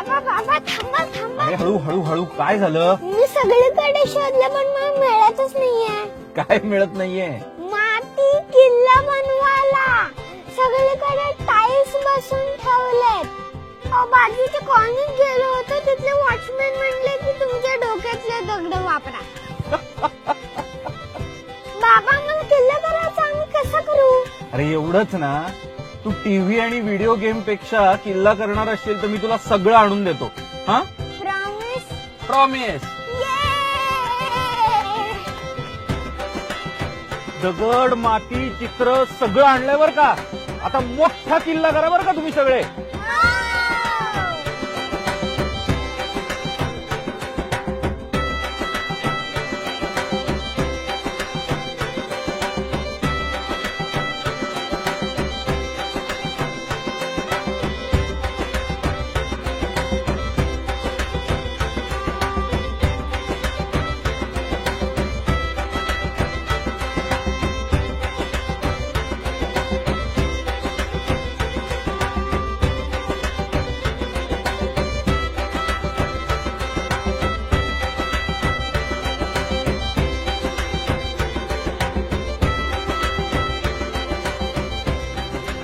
बाबा बाबा थांबा थांबा. अरे हळू हळू हळू काय झालं? मी सगळीकडे शोधलं पण मला मिळतच नाहीये. काय मिळत नाहीये? माती किल्ला बनवायला सगळीकडे टाईल्स बसून ठेवलेत. बाजूच्या कॉलनीत गेलो होतो तिथले वॉचमॅन म्हणले की तुमच्या डोक्यातले दगड वापरा. बाबा मला किल्ला करायचा आम्ही कसं करू? अरे एवढंच ना, तू टीव्ही आणि व्हिडिओ गेम पेक्षा किल्ला करणार असेल तर मी तुला सगळं आणून देतो. हा, प्रॉमिस? प्रॉमिस. दगड माती चित्र सगळं आणलंय बर का. आता मोठा किल्ला करा बर का तुम्ही सगळे.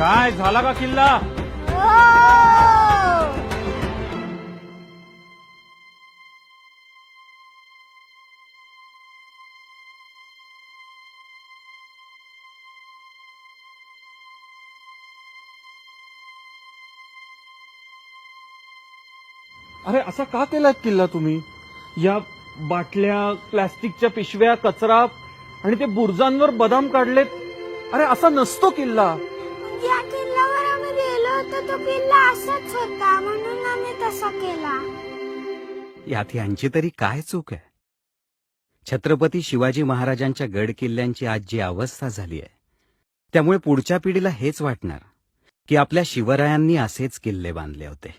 काय झाला का किल्ला? अरे असा का केलात किल्ला तुम्ही? या बाटल्या, प्लास्टिकच्या पिशव्या, कचरा आणि ते बुर्जांवर बदाम काढलेत. अरे असा नसतो किल्ला. ज्या किल्ल्यावर आम्ही गेलो होतो तो किल्ला असाच होता म्हणून आम्ही तसा केला. यात यांची तरी काय चूक आहे? छत्रपती शिवाजी महाराजांच्या गड किल्ल्यांची आज जी अवस्था झाली आहे त्यामुळे पुढच्या पिढीला हेच वाटणार की आपल्या शिवरायांनी असेच किल्ले बांधले होते.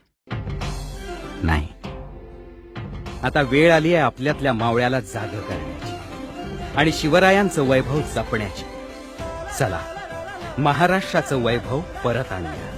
नाही, आता वेळ आली आहे आपल्यातल्या मावळ्याला जागं करण्याची आणि शिवरायांचं वैभव जपण्याची. चला महाराष्ट्राचं वैभव परत आणूया.